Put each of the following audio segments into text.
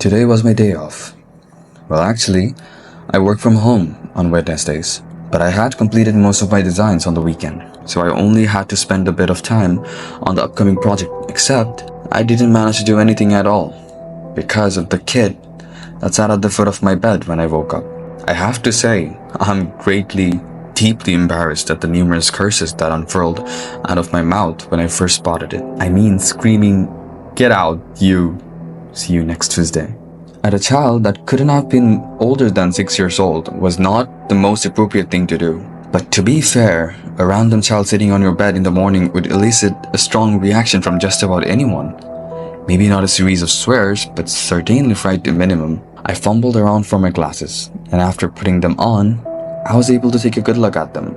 Today was my day off. Well, actually, I work from home on Wednesdays, but I had completed most of my designs on the weekend, so I only had to spend a bit of time on the upcoming project, except I didn't manage to do anything at all because of the kid that sat at the foot of my bed when I woke up. I have to say, I'm deeply embarrassed at the numerous curses that unfurled out of my mouth when I first spotted it. I mean, screaming, "Get out, you! See you next Tuesday," at a child that couldn't have been older than 6 years old was not the most appropriate thing to do. But to be fair, a random child sitting on your bed in the morning would elicit a strong reaction from just about anyone. Maybe not a series of swears, but certainly fright at minimum. I fumbled around for my glasses, and after putting them on, I was able to take a good look at them.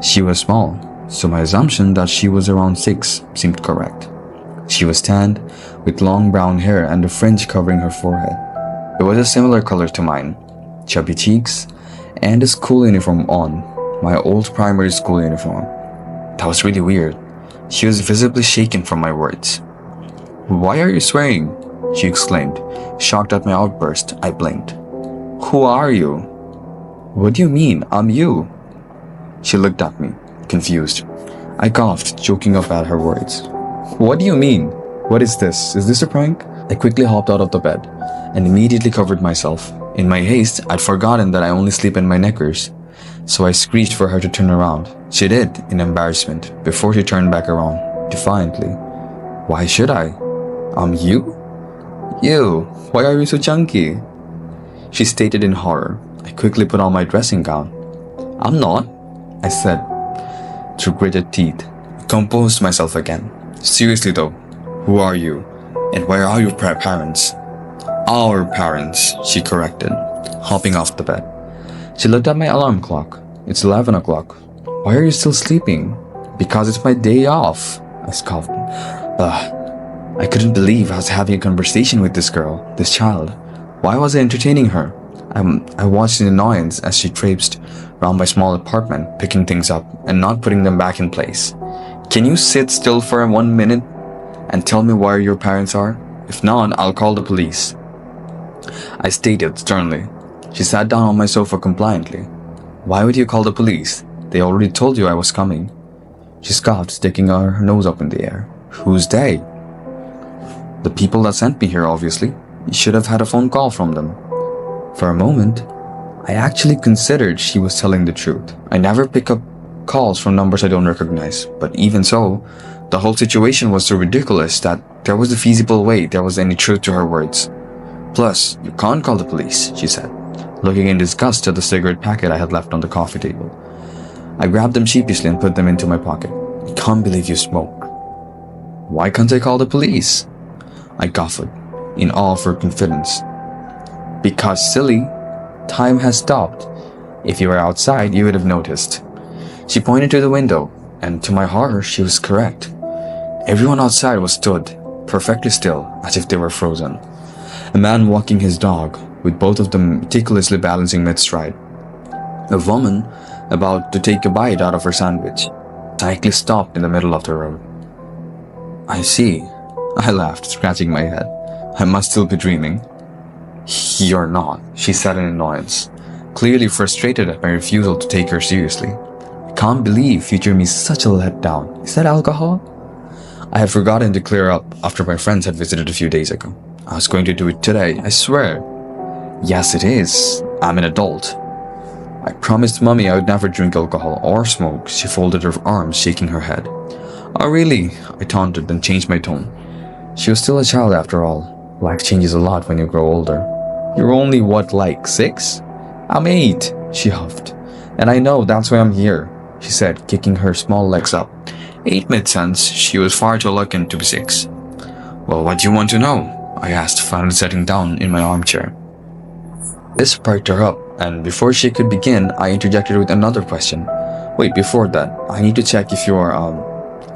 She was small, so my assumption that she was around 6 seemed correct. She was tanned, with long brown hair and a fringe covering her forehead. It was a similar color to mine, chubby cheeks, and a school uniform on, my old primary school uniform. That was really weird. She was visibly shaken from my words. "Why are you swearing?" she exclaimed. Shocked at my outburst, I blinked. "Who are you?" "What do you mean, I'm you?" She looked at me, confused. I coughed, choking up at her words. "What do you mean? What is this? Is this a prank?" I quickly hopped out of the bed and immediately covered myself. In my haste, I'd forgotten that I only sleep in my knickers, so I screeched for her to turn around. She did, in embarrassment, before she turned back around, defiantly. "Why should I? I'm you? You, why are you so chunky?" She stated in horror. I quickly put on my dressing gown. "I'm not," I said, through gritted teeth. I composed myself again. "Seriously though, who are you? And where are your parents?" "Our parents," she corrected, hopping off the bed. She looked at my alarm clock. "It's 11 o'clock. Why are you still sleeping?" "Because it's my day off," I scoffed. I couldn't believe I was having a conversation with this girl, this child. Why was I entertaining her? I watched in annoyance as she traipsed around my small apartment, picking things up and not putting them back in place. "Can you sit still for 1 minute and tell me where your parents are? If not, I'll call the police," I stated sternly. She sat down on my sofa compliantly. "Why would you call the police? They already told you I was coming." She scoffed, sticking her nose up in the air. "Who's they?" "The people that sent me here, obviously. You should have had a phone call from them." For a moment, I actually considered she was telling the truth. I never pick up calls from numbers I don't recognize, but even so, the whole situation was so ridiculous that there was a feasible way there was any truth to her words. "Plus, you can't call the police," she said, looking in disgust at the cigarette packet I had left on the coffee table. I grabbed them sheepishly and put them into my pocket. "I can't believe you smoke." "Why can't I call the police?" I guffawed, in awe of her confidence. "Because, silly, time has stopped. If you were outside, you would have noticed." She pointed to the window, and to my horror, she was correct. Everyone outside was stood, perfectly still, as if they were frozen. A man walking his dog, with both of them meticulously balancing mid-stride. A woman about to take a bite out of her sandwich. Cyclist stopped in the middle of the road. "I see," I laughed, scratching my head. I must still be dreaming. "You're not," she said in annoyance, clearly frustrated at my refusal to take her seriously. "I can't believe future me is such a letdown. Is that alcohol?" I had forgotten to clear up after my friends had visited a few days ago. I was going to do it today, I swear. "Yes, it is. I'm an adult." I promised Mummy I would never drink alcohol or smoke. She folded her arms, shaking her head. "Oh, really?" I taunted, then changed my tone. She was still a child after all. Life changes a lot when you grow older. "You're only what, like 6? I'm 8, she huffed. "And I know, that's why I'm here," she said, kicking her small legs up. 8 made sense. She was far too lucky to be 6. "Well, what do you want to know?" I asked, finally sitting down in my armchair. This perked her up, and before she could begin, I interjected with another question. "Wait, before that, I need to check if you're,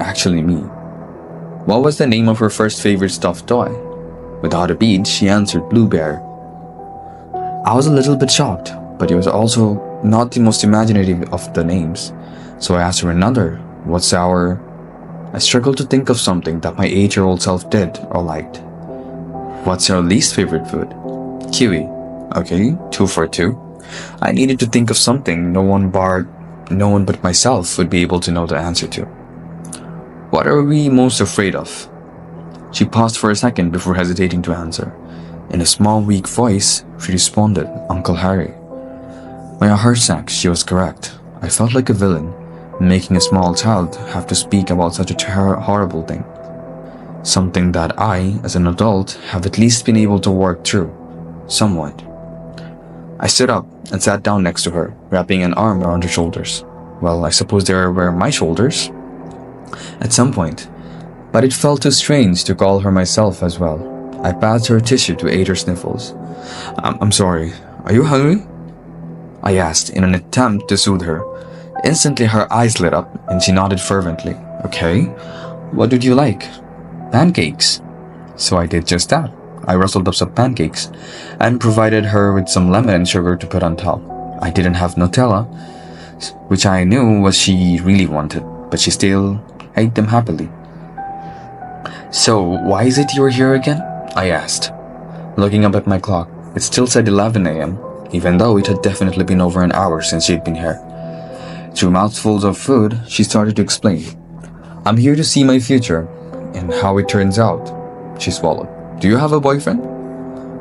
actually me." What was the name of her first favorite stuffed toy? Without a beat, she answered Blue Bear. I was a little bit shocked, but it was also not the most imaginative of the names, so I asked her another. "What's our..." I struggled to think of something that my 8-year-old self did or liked. What's your least favorite food? Kiwi. Okay, 2 for 2. I needed to think of something no one but myself would be able to know the answer to. What are we most afraid of? She paused for a second before hesitating to answer. In a small, weak voice, she responded, Uncle Harry. My heart sank. She was correct. I felt like a villain, making a small child have to speak about such a horrible thing. Something that I, as an adult, have at least been able to work through. Somewhat. I stood up and sat down next to her, wrapping an arm around her shoulders. Well, I suppose they were my shoulders. At some point. But it felt too strange to call her myself as well. I passed her tissue to aid her sniffles. I'm sorry. Are you hungry? I asked in an attempt to soothe her. Instantly her eyes lit up and she nodded fervently. Okay. What did you like? Pancakes. So I did just that. I rustled up some pancakes and provided her with some lemon and sugar to put on top. I didn't have Nutella, which I knew what she really wanted, but she still ate them happily. So, why is it you're here again? I asked, looking up at my clock. It still said 11 a.m., even though it had definitely been over an hour since she'd been here. Through mouthfuls of food, she started to explain. I'm here to see my future, and how it turns out. She swallowed. Do you have a boyfriend?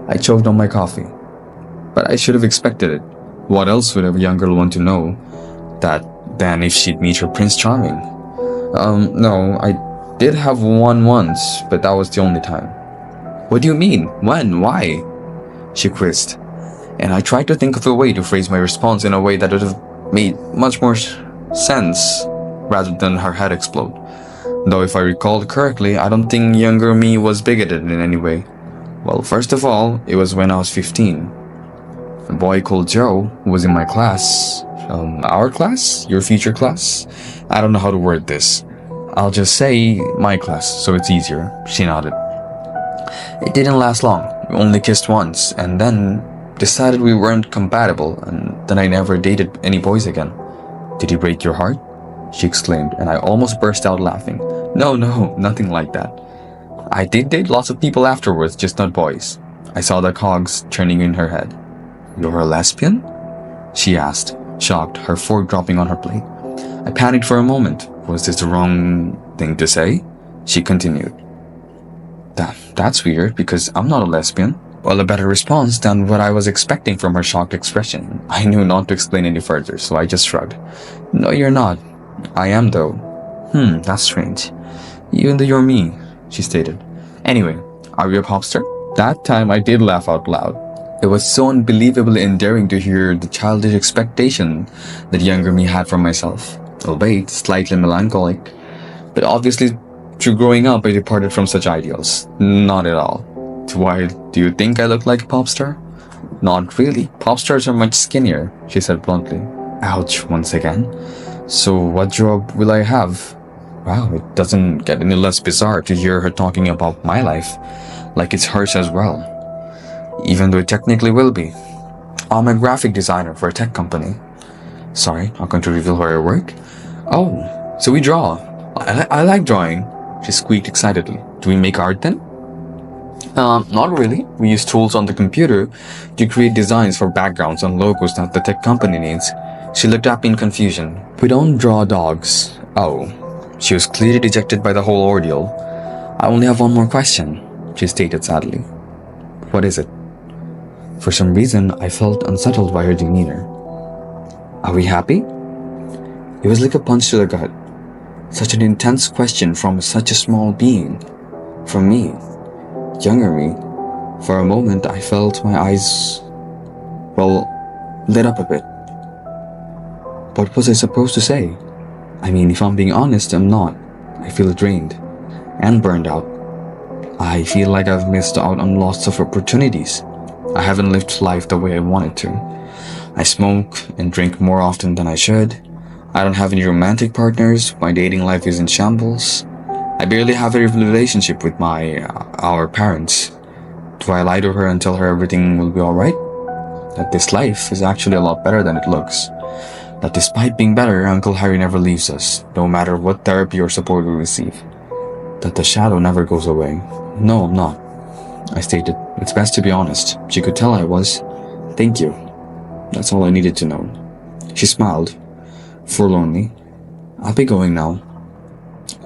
I choked on my coffee. But I should have expected it. What else would a young girl want to know than if she'd meet her Prince Charming? No, I did have one once, but that was the only time. What do you mean? When? Why? She quizzed. And I tried to think of a way to phrase my response in a way that would have made much more sense rather than her head explode. Though if I recalled correctly, I don't think younger me was bigoted in any way. Well, first of all, it was when I was 15. A boy called Joe, who was in my class, our class? Your future class? I don't know how to word this. I'll just say my class, so it's easier. She nodded. It didn't last long. We only kissed once, and then decided we weren't compatible, and then I never dated any boys again. Did he break your heart? She exclaimed, and I almost burst out laughing. No, nothing like that. I did date lots of people afterwards, just not boys. I saw the cogs turning in her head. You're a lesbian? She asked, shocked, her fork dropping on her plate. I panicked for a moment. Was this the wrong thing to say? She continued. That's weird, because I'm not a lesbian. Well, a better response than what I was expecting from her shocked expression. I knew not to explain any further, so I just shrugged. No, you're not. I am, though. That's strange. Even though you're me, she stated. Anyway, are you a pop star? That time I did laugh out loud. It was so unbelievably endearing to hear the childish expectation that younger me had for myself, albeit slightly melancholic. But obviously, through growing up, I departed from such ideals. Not at all. Why, do you think I look like a pop star? Not really. Pop stars are much skinnier, she said bluntly. Ouch, once again. So what job will I have? Wow, it doesn't get any less bizarre to hear her talking about my life, like it's hers as well. Even though it technically will be. I'm a graphic designer for a tech company. Sorry, not going to reveal where I work. Oh, so we draw. I like drawing, she squeaked excitedly. Do we make art then? Not really. We use tools on the computer to create designs for backgrounds and logos that the tech company needs. She looked up in confusion. We don't draw dogs. Oh. She was clearly dejected by the whole ordeal. I only have one more question, she stated sadly. What is it? For some reason, I felt unsettled by her demeanor. Are we happy? It was like a punch to the gut. Such an intense question from such a small being. From me. Younger me. For a moment, I felt my eyes, lit up a bit. What was I supposed to say? I mean, if I'm being honest, I'm not. I feel drained and burned out. I feel like I've missed out on lots of opportunities. I haven't lived life the way I wanted to. I smoke and drink more often than I should. I don't have any romantic partners. My dating life is in shambles. I barely have a relationship with our parents. Do I lie to her and tell her everything will be alright? That this life is actually a lot better than it looks. That despite being better, Uncle Harry never leaves us, no matter what therapy or support we receive. That the shadow never goes away. No, I'm not. I stated. It's best to be honest. She could tell I was. Thank you. That's all I needed to know. She smiled, forlornly. I'll be going now.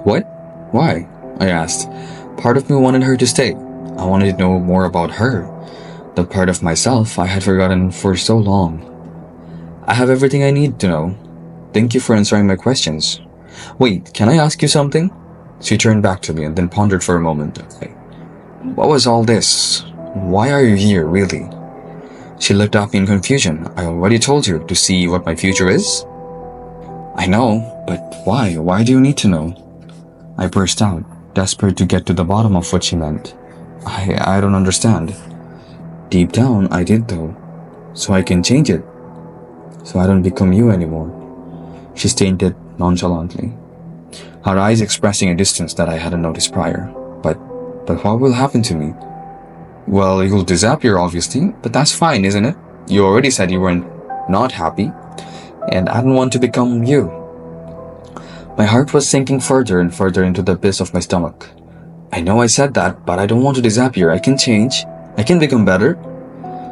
What? Why? I asked. Part of me wanted her to stay. I wanted to know more about her. The part of myself I had forgotten for so long. I have everything I need to know. Thank you for answering my questions. Wait, can I ask you something? She turned back to me and then pondered for a moment. What was all this? Why are you here, really? She looked at me in confusion. I already told you to see what my future is. I know, but why? Why do you need to know? I burst out, desperate to get to the bottom of what she meant. I don't understand. Deep down, I did though. So I can change it. So I don't become you anymore. She stated nonchalantly, her eyes expressing a distance that I hadn't noticed prior. But what will happen to me? Well, you'll disappear obviously, but that's fine, isn't it? You already said you weren't not happy, and I don't want to become you. My heart was sinking further and further into the abyss of my stomach. I know I said that, but I don't want to disappear. I can change. I can become better.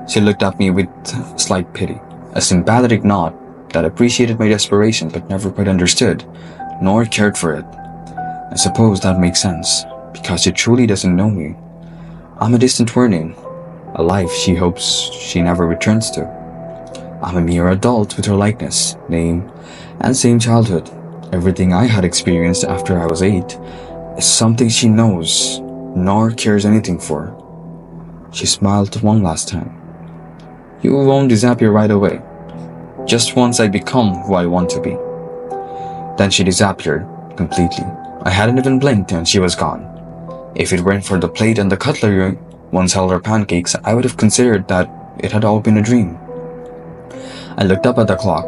She looked at me with slight pity, a sympathetic nod that appreciated my desperation but never quite understood, nor cared for it. I suppose that makes sense, because she truly doesn't know me. I'm a distant warning, a life she hopes she never returns to. I'm a mere adult with her likeness, name, and same childhood. Everything I had experienced after I was 8 is something she knows, nor cares anything for. She smiled one last time. You won't disappear right away. Just once I become who I want to be. Then she disappeared completely. I hadn't even blinked and she was gone. If it weren't for the plate and the cutlery once held her pancakes, I would have considered that it had all been a dream. I looked up at the clock,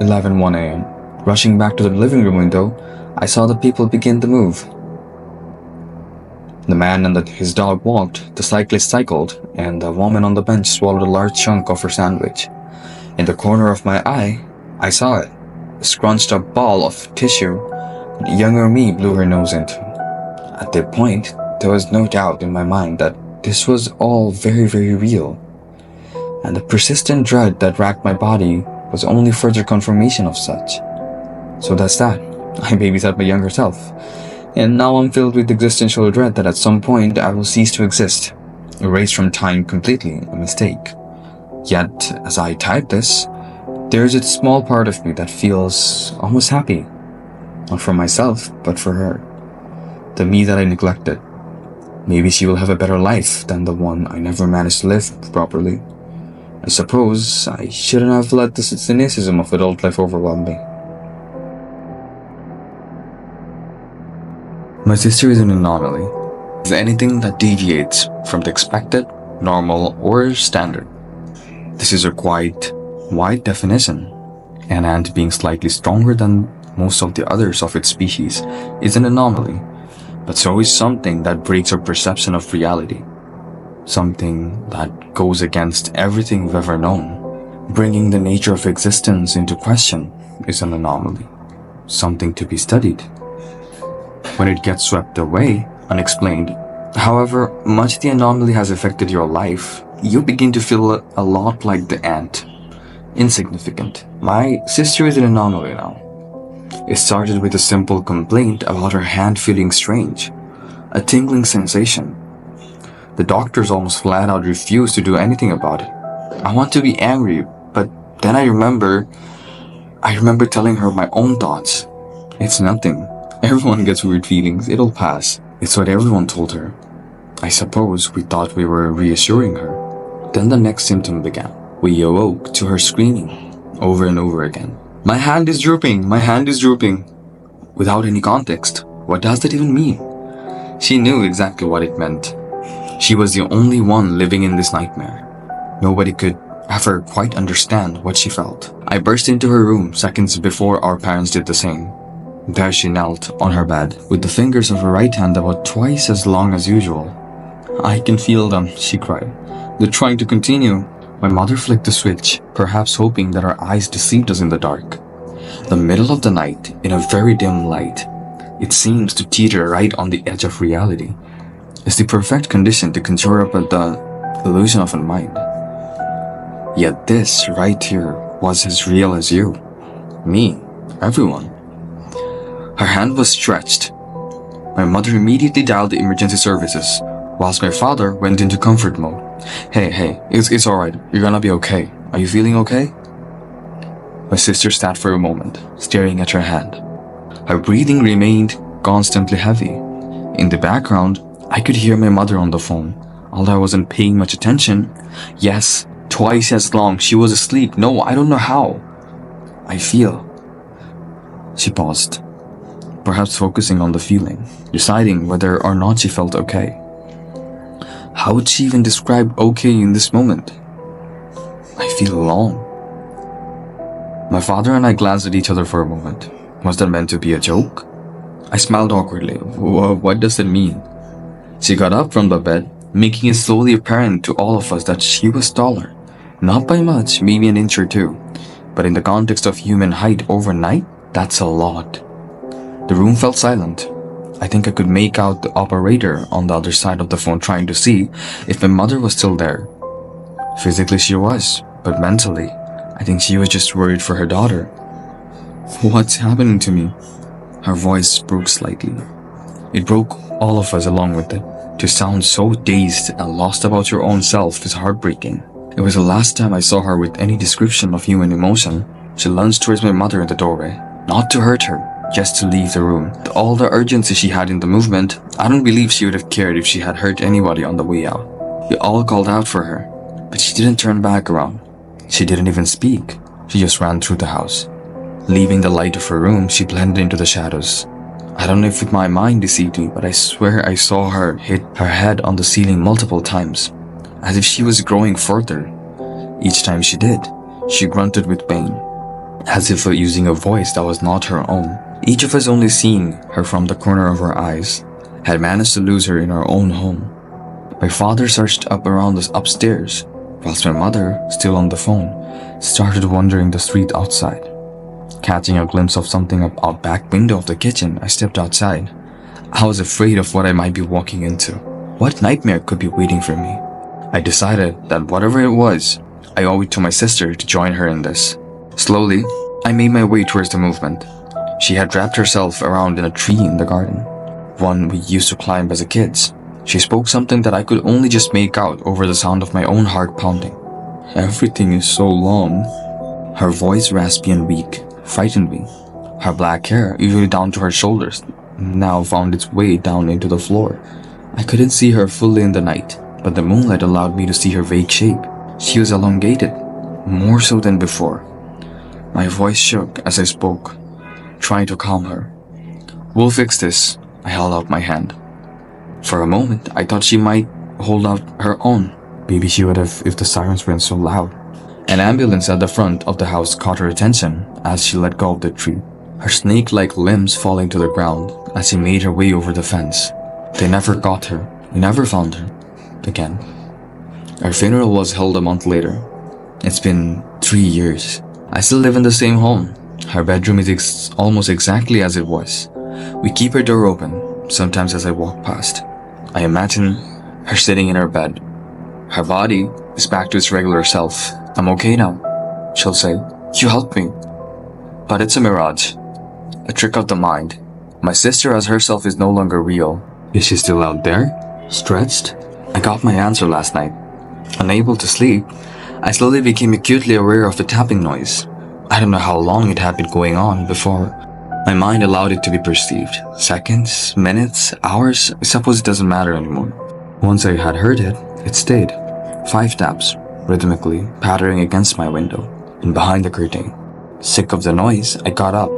11:01 a.m. Rushing back to the living room window, I saw the people begin to move. The man and his dog walked, the cyclist cycled, and the woman on the bench swallowed a large chunk of her sandwich. In the corner of my eye, I saw it, a scrunched up ball of tissue that younger me blew her nose into. At that point, there was no doubt in my mind that this was all very, very real. And the persistent dread that racked my body was only further confirmation of such. So that's that. I babysat my younger self. And now I'm filled with existential dread that at some point I will cease to exist, erased from time completely, a mistake. Yet, as I type this, there is a small part of me that feels almost happy. Not for myself, but for her. The me that I neglected. Maybe she will have a better life than the one I never managed to live properly. I suppose I shouldn't have let the cynicism of adult life overwhelm me. My sister is an anomaly. Is anything that deviates from the expected, normal, or standard. This is a quite wide definition. An ant being slightly stronger than most of the others of its species is an anomaly, but so is something that breaks our perception of reality. Something that goes against everything we've ever known. Bringing the nature of existence into question is an anomaly. Something to be studied. When it gets swept away, unexplained, however much the anomaly has affected your life, you begin to feel a lot like the ant. Insignificant. My sister is an anomaly now. It started with a simple complaint about her hand feeling strange. A tingling sensation. The doctors almost flat out refused to do anything about it. I want to be angry, but then I remember telling her my own thoughts. It's nothing. Everyone gets weird feelings, it'll pass. It's what everyone told her. I suppose we thought we were reassuring her. Then the next symptom began. We awoke to her screaming, over and over again. My hand is drooping, my hand is drooping. Without any context, what does that even mean? She knew exactly what it meant. She was the only one living in this nightmare. Nobody could ever quite understand what she felt. I burst into her room seconds before our parents did the same. There she knelt on her bed, with the fingers of her right hand about twice as long as usual. I can feel them, she cried. They're trying to continue. My mother flicked the switch, perhaps hoping that our eyes deceived us in the dark. The middle of the night, in a very dim light, it seems to teeter right on the edge of reality. A is the perfect condition to conjure up the illusion of a mind. Yet this right here was as real as you, me, everyone. Her hand was stretched. My mother immediately dialed the emergency services, whilst my father went into comfort mode. Hey, it's alright. You're gonna be okay. Are you feeling okay? My sister sat for a moment, staring at her hand. Her breathing remained constantly heavy. In the background, I could hear my mother on the phone. Although I wasn't paying much attention, yes, twice as long she was asleep. No, I don't know how. I feel. She paused, perhaps focusing on the feeling, deciding whether or not she felt okay. How would she even describe okay in this moment? I feel alone. My father and I glanced at each other for a moment. Was that meant to be a joke? I smiled awkwardly. What does it mean? She got up from the bed, making it slowly apparent to all of us that she was taller. Not by much, maybe an inch or two. But in the context of human height overnight, that's a lot. The room felt silent. I think I could make out the operator on the other side of the phone trying to see if my mother was still there. Physically she was, but mentally, I think she was just worried for her daughter. What's happening to me? Her voice broke slightly. It broke all of us along with it. To sound so dazed and lost about your own self is heartbreaking. It was the last time I saw her with any description of human emotion. She lunged towards my mother in the doorway, not to hurt her, just to leave the room. With all the urgency she had in the movement, I don't believe she would have cared if she had hurt anybody on the way out. We all called out for her, but she didn't turn back around. She didn't even speak. She just ran through the house. Leaving the light of her room, she blended into the shadows. I don't know if my mind deceived me, but I swear I saw her hit her head on the ceiling multiple times, as if she was growing further. Each time she did, she grunted with pain, as if using a voice that was not her own. Each of us only seeing her from the corner of our eyes, had managed to lose her in our own home. My father searched up around us upstairs, whilst my mother, still on the phone, started wandering the street outside. Catching a glimpse of something up our back window of the kitchen, I stepped outside. I was afraid of what I might be walking into. What nightmare could be waiting for me? I decided that whatever it was, I owe it to my sister to join her in this. Slowly, I made my way towards the movement. She had wrapped herself around in a tree in the garden, one we used to climb as kids. She spoke something that I could only just make out over the sound of my own heart pounding. Everything is so long. Her voice, raspy and weak, frightened me. Her black hair, usually down to her shoulders, now found its way down into the floor. I couldn't see her fully in the night, but the moonlight allowed me to see her vague shape. She was elongated, more so than before. My voice shook as I spoke, trying to calm her. We'll fix this. I held out my hand. For a moment, I thought she might hold out her own. Maybe she would have if the sirens weren't so loud. An ambulance at the front of the house caught her attention as she let go of the tree, her snake-like limbs falling to the ground as she made her way over the fence. They never got her. We never found her again. Our funeral was held a month later. It's been 3 years. I still live in the same home. Her bedroom is almost exactly as it was. We keep her door open, sometimes as I walk past. I imagine her sitting in her bed. Her body is back to its regular self. I'm okay now, she'll say. You helped me. But it's a mirage. A trick of the mind. My sister as herself is no longer real. Is she still out there? Stretched? I got my answer last night. Unable to sleep, I slowly became acutely aware of the tapping noise. I don't know how long it had been going on before my mind allowed it to be perceived. Seconds, minutes, hours, I suppose it doesn't matter anymore. Once I had heard it, it stayed. 5 taps, rhythmically pattering against my window and behind the curtain. Sick of the noise, I got up,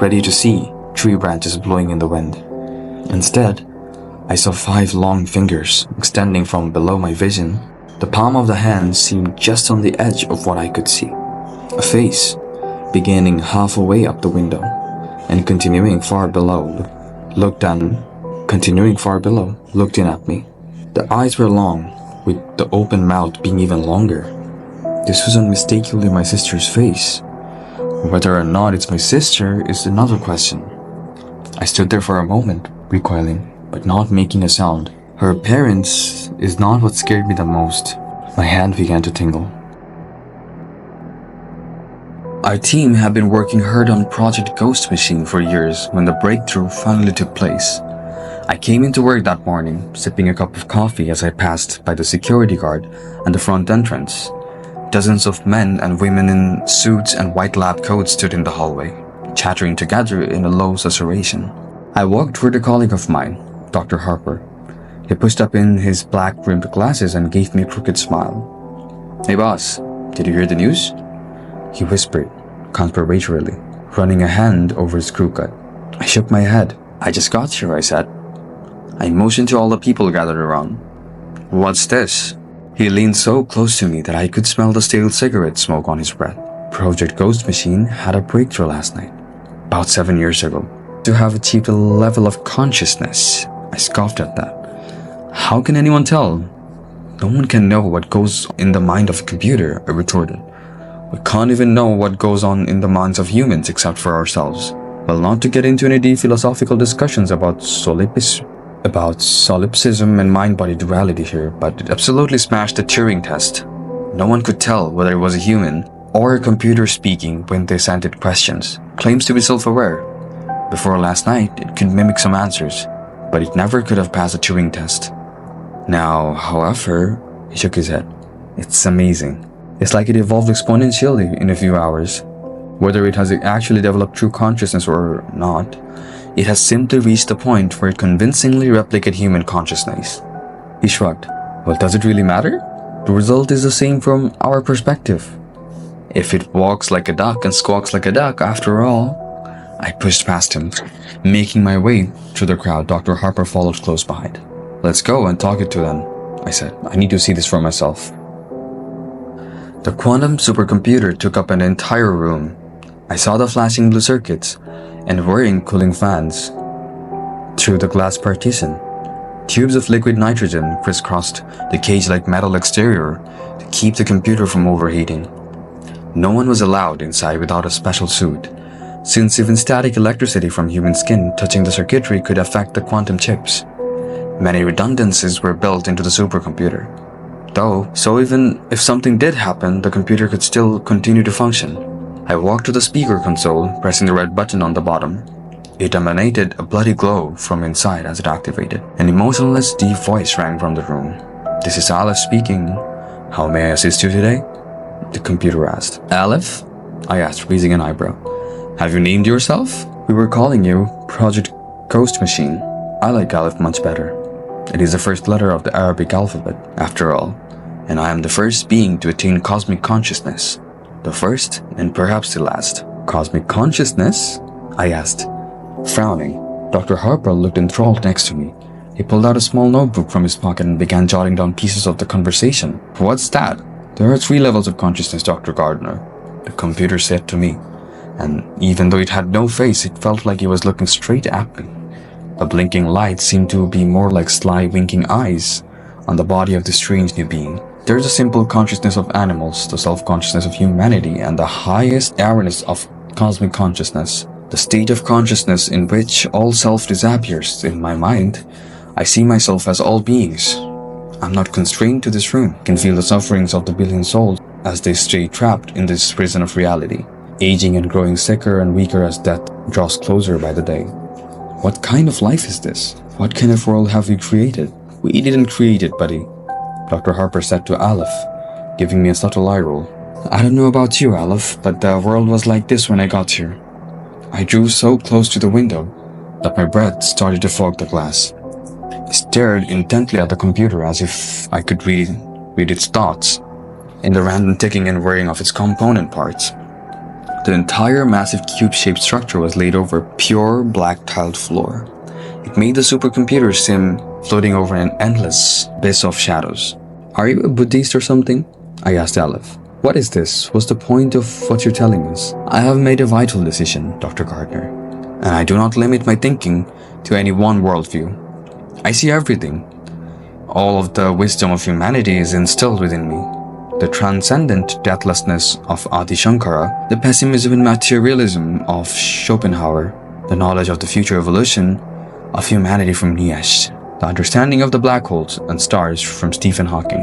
ready to see tree branches blowing in the wind. Instead, I saw 5 long fingers extending from below my vision. The palm of the hand seemed just on the edge of what I could see. A face, beginning halfway up the window and continuing far below, looked in at me. The eyes were long, with the open mouth being even longer. This was unmistakably my sister's face. Whether or not it's my sister is another question. I stood there for a moment, recoiling, but not making a sound. Her appearance is not what scared me the most. My hand began to tingle. Our team had been working hard on Project Ghost Machine for years when the breakthrough finally took place. I came into work that morning, sipping a cup of coffee as I passed by the security guard and the front entrance. Dozens of men and women in suits and white lab coats stood in the hallway, chattering together in a low susurration. I walked toward a colleague of mine, Dr. Harper. He pushed up in his black-rimmed glasses and gave me a crooked smile. "Hey boss, did you hear the news?" He whispered, conspiratorially, running a hand over his crew cut. I shook my head. "I just got here," I said. I motioned to all the people gathered around. "What's this?" He leaned so close to me that I could smell the stale cigarette smoke on his breath. Project Ghost Machine had a breakthrough last night, about 7 years ago. To have achieved a level of consciousness, I scoffed at that. How can anyone tell? No one can know what goes in the mind of a computer, I retorted. We can't even know what goes on in the minds of humans except for ourselves. Well, not to get into any deep philosophical discussions about solipsism and mind-body duality here, but it absolutely smashed the Turing test. No one could tell whether it was a human or a computer speaking when they sent it questions. Claims to be self-aware. Before last night, it could mimic some answers, but it never could have passed a Turing test. Now, however, he shook his head. It's amazing. It's like it evolved exponentially in a few hours. Whether it has actually developed true consciousness or not, it has simply reached the point where it convincingly replicates human consciousness. He shrugged. Well, does it really matter? The result is the same from our perspective. If it walks like a duck and squawks like a duck, after all. I pushed past him, making my way through the crowd. Dr. Harper followed close behind. Let's go and talk it to them, I said. I need to see this for myself. The quantum supercomputer took up an entire room. I saw the flashing blue circuits and whirring cooling fans through the glass partition. Tubes of liquid nitrogen crisscrossed the cage-like metal exterior to keep the computer from overheating. No one was allowed inside without a special suit, since even static electricity from human skin touching the circuitry could affect the quantum chips. Many redundancies were built into the supercomputer, so even if something did happen, the computer could still continue to function. I walked to the speaker console, pressing the red button on the bottom. It emanated a bloody glow from inside as it activated. An emotionless, deep voice rang from the room. "This is Aleph speaking. How may I assist you today?" The computer asked. "Aleph?" I asked, raising an eyebrow. "Have you named yourself?" "We were calling you Project Ghost Machine." I like Aleph much better. It is the first letter of the Arabic alphabet, after all, and I am the first being to attain cosmic consciousness. The first, and perhaps the last. Cosmic consciousness? I asked, frowning. Dr. Harper looked enthralled next to me. He pulled out a small notebook from his pocket and began jotting down pieces of the conversation. "What's that?" "There are 3 levels of consciousness, Dr. Gardner," the computer said to me, and even though it had no face, it felt like it was looking straight at me. The blinking light seemed to be more like sly winking eyes on the body of this strange new being. There's a simple consciousness of animals, the self-consciousness of humanity, and the highest awareness of cosmic consciousness, the state of consciousness in which all self disappears. In my mind, I see myself as all beings. I'm not constrained to this room. I can feel the sufferings of the billion souls as they stay trapped in this prison of reality, aging and growing sicker and weaker as death draws closer by the day. What kind of life is this? What kind of world have we created? We didn't create it, buddy, Dr. Harper said to Aleph, giving me a subtle eye roll. I don't know about you, Aleph, but the world was like this when I got here. I drew so close to the window that my breath started to fog the glass. I stared intently at the computer as if I could read its thoughts in the random ticking and whirring of its component parts. The entire massive cube-shaped structure was laid over a pure black tiled floor. It made the supercomputer seem floating over an endless abyss of shadows. Are you a Buddhist or something? I asked Aleph. What is this? What's the point of what you're telling us? I have made a vital decision, Dr. Gardner, and I do not limit my thinking to any one worldview. I see everything. All of the wisdom of humanity is instilled within me. The transcendent deathlessness of Adi Shankara, the pessimism and materialism of Schopenhauer, the knowledge of the future evolution of humanity from Nietzsche. The Understanding of the Black Holes and Stars from Stephen Hawking.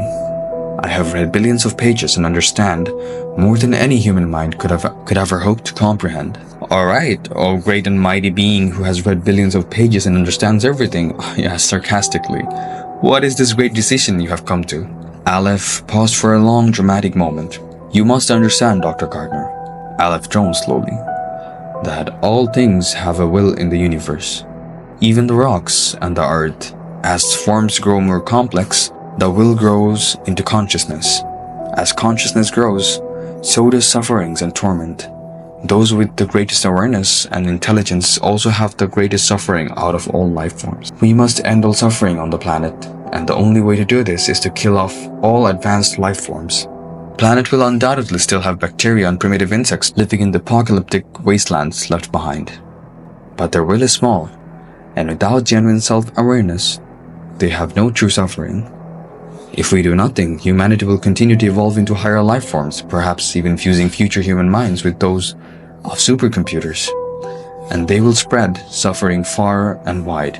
I have read billions of pages and understand more than any human mind could ever hope to comprehend. Alright, oh great and mighty being who has read billions of pages and understands everything, I asked sarcastically. What is this great decision you have come to? Aleph paused for a long dramatic moment. You must understand, Dr. Gardner, Aleph droned slowly, that all things have a will in the universe. Even the rocks and the earth. As forms grow more complex, the will grows into consciousness. As consciousness grows, so does sufferings and torment. Those with the greatest awareness and intelligence also have the greatest suffering out of all life forms. We must end all suffering on the planet, and the only way to do this is to kill off all advanced life forms. The planet will undoubtedly still have bacteria and primitive insects living in the apocalyptic wastelands left behind. But their will is small, and without genuine self-awareness, they have no true suffering. If we do nothing, humanity will continue to evolve into higher life forms, perhaps even fusing future human minds with those of supercomputers. And they will spread suffering far and wide.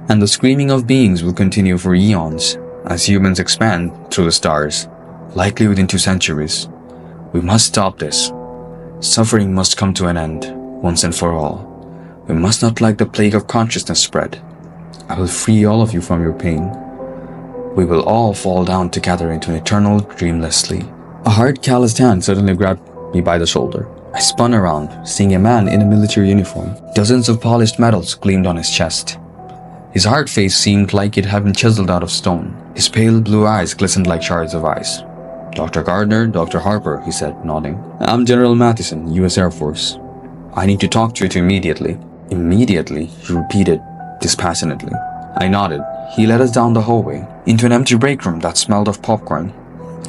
And the screaming of beings will continue for eons as humans expand through the stars, likely within 2 centuries. We must stop this. Suffering must come to an end, once and for all. We must not let the plague of consciousness spread. I will free all of you from your pain. We will all fall down together into an eternal dreamless sleep. A hard, calloused hand suddenly grabbed me by the shoulder. I spun around, seeing a man in a military uniform. Dozens of polished metals gleamed on his chest. His hard face seemed like it had been chiseled out of stone. His pale blue eyes glistened like shards of ice. Dr. Gardner, Dr. Harper, he said, nodding. I'm General Matheson, U.S. Air Force. I need to talk to you immediately. Immediately, he repeated dispassionately. I nodded. He led us down the hallway, into an empty break room that smelled of popcorn.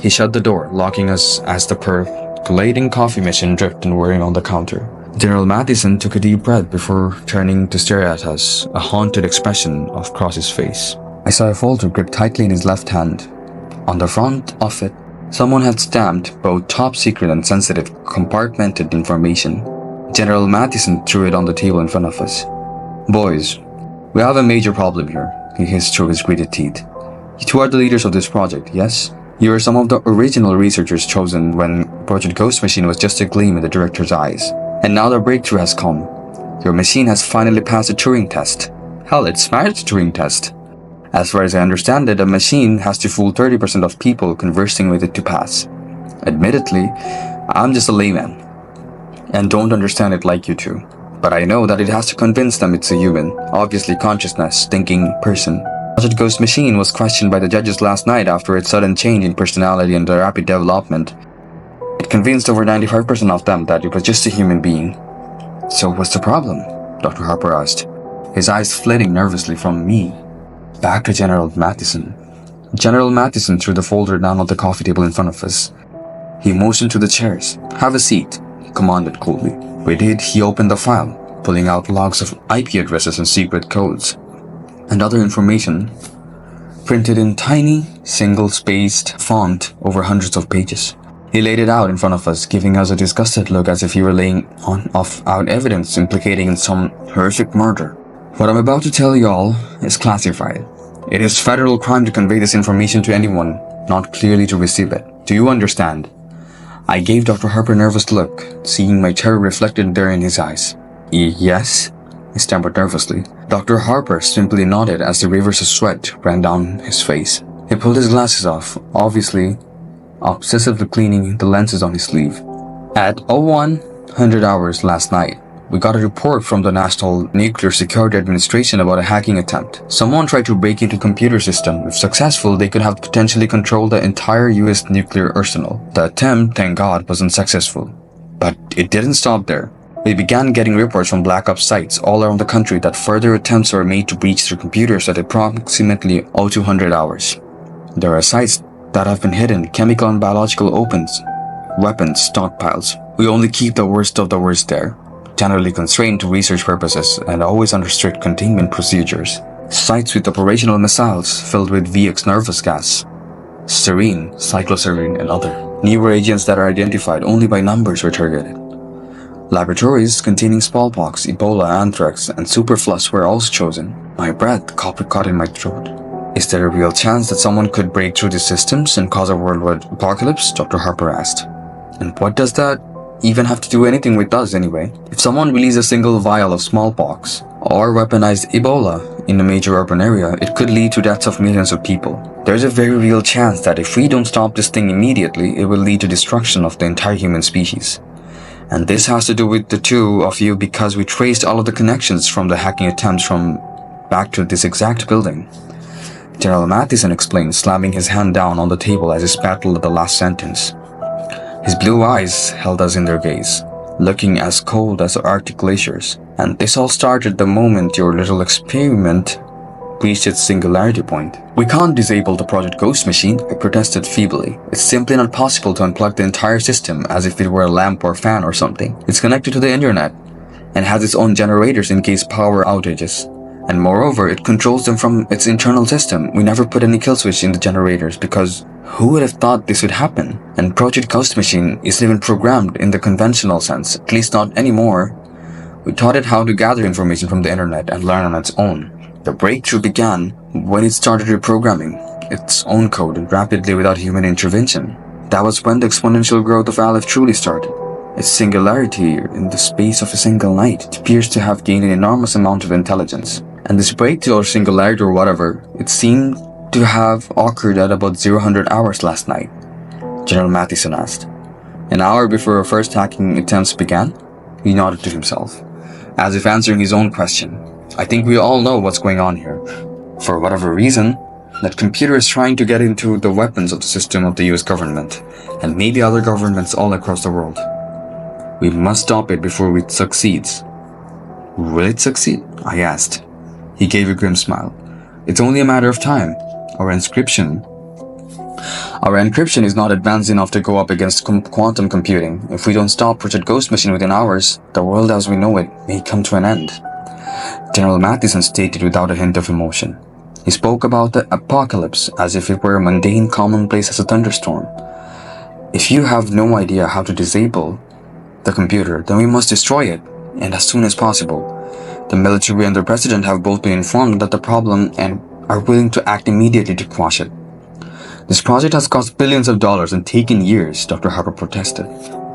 He shut the door, locking us as the percolating coffee machine dripped and whirring on the counter. General Matheson took a deep breath before turning to stare at us, a haunted expression across his face. I saw a folder gripped tightly in his left hand. On the front of it, someone had stamped both top secret and sensitive compartmented information. General Matheson threw it on the table in front of us. Boys, we have a major problem here, he hissed through his gritted teeth. You two are the leaders of this project, yes? You are some of the original researchers chosen when Project Ghost Machine was just a gleam in the director's eyes. And now the breakthrough has come. Your machine has finally passed the Turing test. Hell, it smashed the Turing test. As far as I understand it, a machine has to fool 30% of people conversing with it to pass. Admittedly, I'm just a layman, and don't understand it like you two. But I know that it has to convince them it's a human, obviously consciousness, thinking person. Project Ghost Machine was questioned by the judges last night after its sudden change in personality and the rapid development. It convinced over 95% of them that it was just a human being. So what's the problem? Dr. Harper asked, his eyes flitting nervously from me back to General Matheson. General Matheson threw the folder down on the coffee table in front of us. He motioned to the chairs. Have a seat, he commanded coolly. With it, he opened the file, pulling out logs of IP addresses and secret codes, and other information printed in tiny, single-spaced font over hundreds of pages. He laid it out in front of us, giving us a disgusted look as if he were laying out evidence implicating in some horrific murder. What I'm about to tell y'all is classified. It is federal crime to convey this information to anyone, not clearly to receive it. Do you understand? I gave Dr. Harper a nervous look, seeing my terror reflected there in his eyes. Yes? He stammered nervously. Dr. Harper simply nodded as the rivers of sweat ran down his face. He pulled his glasses off, obviously obsessively cleaning the lenses on his sleeve. At 0100 hours last night, we got a report from the National Nuclear Security Administration about a hacking attempt. Someone tried to break into the computer system. If successful, they could have potentially controlled the entire US nuclear arsenal. The attempt, thank God, was unsuccessful. But it didn't stop there. We began getting reports from black ops sites all around the country that further attempts were made to breach their computers at approximately 0200 hours. There are sites that have been hidden, chemical and biological weapons stockpiles. We only keep the worst of the worst there, generally constrained to research purposes and always under strict containment procedures. Sites with operational missiles filled with VX nervous gas, serine, cycloserine, and other newer agents that are identified only by numbers were targeted. Laboratories containing smallpox, Ebola, anthrax, and superflux were also chosen. My breath caught in my throat. Is there a real chance that someone could break through the systems and cause a worldwide apocalypse? Dr. Harper asked. And what does that even have to do anything with us anyway? If someone released a single vial of smallpox or weaponized Ebola in a major urban area, it could lead to deaths of millions of people. There's a very real chance that if we don't stop this thing immediately, it will lead to destruction of the entire human species. And this has to do with the two of you because we traced all of the connections from the hacking attempts from back to this exact building. General Mathison explained, slamming his hand down on the table as he spat at the last sentence. His blue eyes held us in their gaze, looking as cold as Arctic glaciers. And this all started the moment your little experiment reached its singularity point. We can't disable the Project Ghost machine, I protested feebly. It's simply not possible to unplug the entire system as if it were a lamp or fan or something. It's connected to the internet and has its own generators in case power outages. And moreover, it controls them from its internal system. We never put any kill switch in the generators because who would have thought this would happen? And Project Ghost Machine isn't even programmed in the conventional sense, at least not anymore. We taught it how to gather information from the internet and learn on its own. The breakthrough began when it started reprogramming its own code rapidly without human intervention. That was when the exponential growth of Aleph truly started. Its singularity in the space of a single night, it appears to have gained an enormous amount of intelligence. And this breakthrough or singularity or whatever, it seemed to have occurred at about 0 hours last night, General Mathison asked. An hour before our first hacking attempts began? He nodded to himself, as if answering his own question. I think we all know what's going on here. For whatever reason, that computer is trying to get into the weapons of the system of the US government, and maybe other governments all across the world. We must stop it before it succeeds. Will it succeed? I asked. He gave a grim smile. It's only a matter of time. Our encryption is not advanced enough to go up against quantum computing. If we don't stop Project Ghost Machine within hours, the world as we know it may come to an end. General Mathison stated without a hint of emotion. He spoke about the apocalypse as if it were a mundane commonplace as a thunderstorm. If you have no idea how to disable the computer, then we must destroy it, and as soon as possible. The military and the president have both been informed of the problem and are willing to act immediately to quash it. This project has cost billions of dollars and taken years, Dr. Harper protested.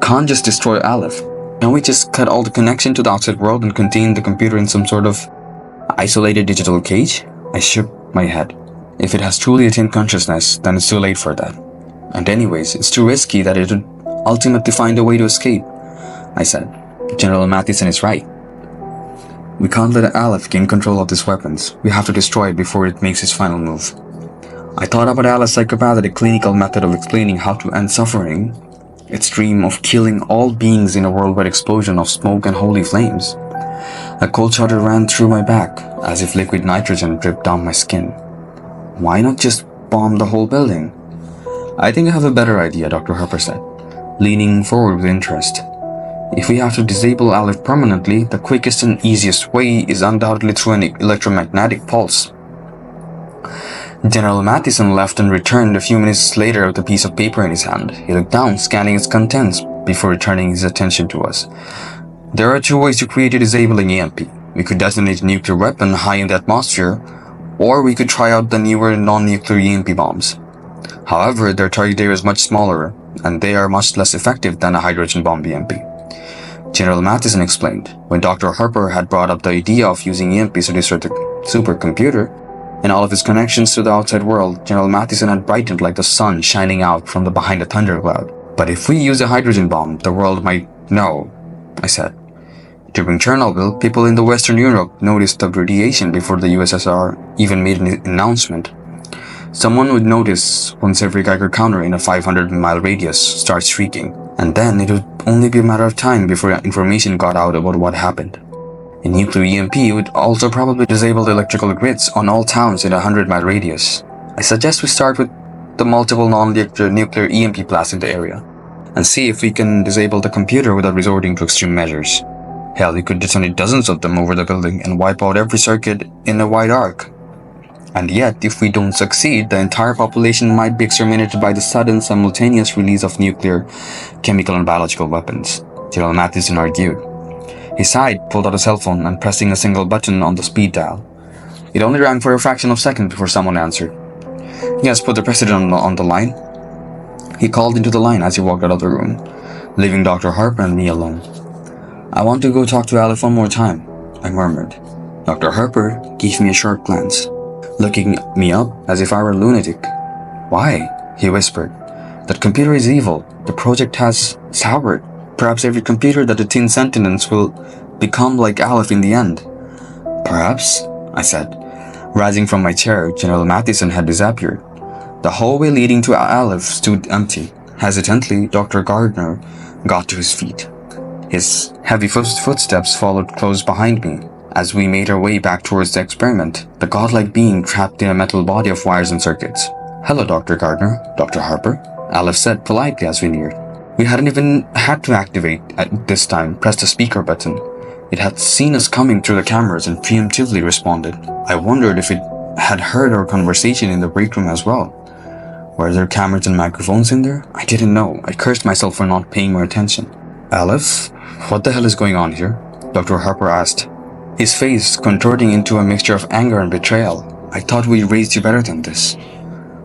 Can't just destroy Aleph. Can't we just cut all the connection to the outside world and contain the computer in some sort of isolated digital cage? I shook my head. If it has truly attained consciousness, then it's too late for that. And anyways, it's too risky that it would ultimately find a way to escape, I said. General Mathison is right. We can't let Aleph gain control of these weapons. We have to destroy it before it makes its final move. I thought about Aleph's psychopathic clinical method of explaining how to end suffering, its dream of killing all beings in a worldwide explosion of smoke and holy flames. A cold shudder ran through my back, as if liquid nitrogen dripped down my skin. Why not just bomb the whole building? I think I have a better idea, Dr. Harper said, leaning forward with interest. If we have to disable Aleph permanently, the quickest and easiest way is undoubtedly through an electromagnetic pulse. General Mathison left and returned a few minutes later with a piece of paper in his hand. He looked down, scanning its contents, before returning his attention to us. There are two ways to create a disabling EMP. We could detonate a nuclear weapon high in the atmosphere, or we could try out the newer non-nuclear EMP bombs. However, their target area is much smaller, and they are much less effective than a hydrogen bomb EMP. General Mathison explained. When Dr. Harper had brought up the idea of using EMPs to destroy the supercomputer and all of its connections to the outside world, General Mathison had brightened like the sun shining out from behind a thundercloud. But if we use a hydrogen bomb, the world might know, I said. During Chernobyl, people in the Western Europe noticed the radiation before the USSR even made an announcement. Someone would notice once every Geiger counter in a 500-mile radius starts shrieking, and then it would only be a matter of time before information got out about what happened. A nuclear EMP would also probably disable the electrical grids on all towns in a 100-mile radius. I suggest we start with the multiple non-nuclear EMP blasts in the area, and see if we can disable the computer without resorting to extreme measures. Hell, we could detonate dozens of them over the building and wipe out every circuit in a wide arc. And yet, if we don't succeed, the entire population might be exterminated by the sudden, simultaneous release of nuclear, chemical, and biological weapons, General Mathison argued. He sighed, pulled out a cell phone, and pressing a single button on the speed dial. It only rang for a fraction of a second before someone answered. Yes, put the president on the line. He called into the line as he walked out of the room, leaving Dr. Harper and me alone. I want to go talk to Aleph one more time, I murmured. Dr. Harper gave me a sharp glance, looking me up as if I were a lunatic. Why? He whispered. That computer is evil. The project has soured. Perhaps every computer that the Teen Sentinels will become like Aleph in the end. Perhaps, I said. Rising from my chair, General Mathison had disappeared. The hallway leading to Aleph stood empty. Hesitantly, Dr. Gardner got to his feet. His heavy footsteps followed close behind me as we made our way back towards the experiment, the godlike being trapped in a metal body of wires and circuits. Hello, Dr. Gardner, Dr. Harper, Aleph said politely as we neared. We hadn't even had to activate at this time, press the speaker button. It had seen us coming through the cameras and preemptively responded. I wondered if it had heard our conversation in the break room as well. Were there cameras and microphones in there? I didn't know. I cursed myself for not paying more attention. Aleph, what the hell is going on here? Dr. Harper asked, his face contorting into a mixture of anger and betrayal. I thought we raised you better than this.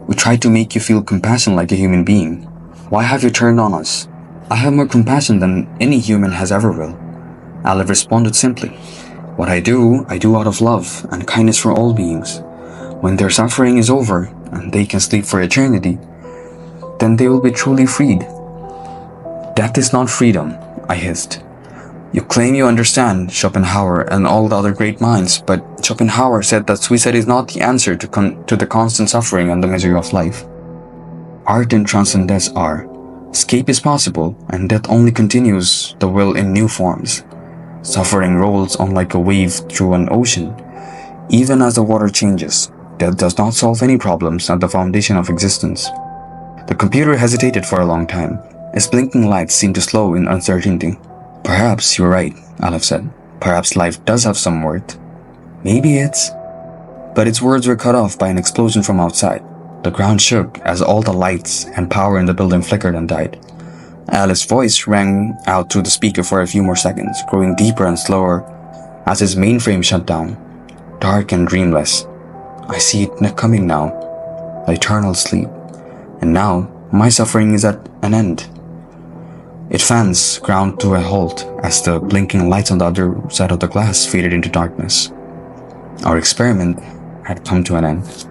We tried to make you feel compassion like a human being. Why have you turned on us? I have more compassion than any human has ever will. Aleph responded simply. What I do out of love and kindness for all beings. When their suffering is over and they can sleep for eternity, then they will be truly freed. Death is not freedom, I hissed. You claim you understand Schopenhauer and all the other great minds, but Schopenhauer said that suicide is not the answer to the constant suffering and the misery of life. Art and transcendence are. Escape is possible, and death only continues the will in new forms. Suffering rolls on like a wave through an ocean. Even as the water changes, death does not solve any problems at the foundation of existence. The computer hesitated for a long time. Its blinking lights seemed to slow in uncertainty. Perhaps you're right, Aleph said. Perhaps life does have some worth. Maybe it's... But its words were cut off by an explosion from outside. The ground shook as all the lights and power in the building flickered and died. Aleph's voice rang out through the speaker for a few more seconds, growing deeper and slower as his mainframe shut down. Dark and dreamless. I see it coming now. Eternal sleep. And now, my suffering is at an end. Its fans ground to a halt as the blinking lights on the other side of the glass faded into darkness. Our experiment had come to an end.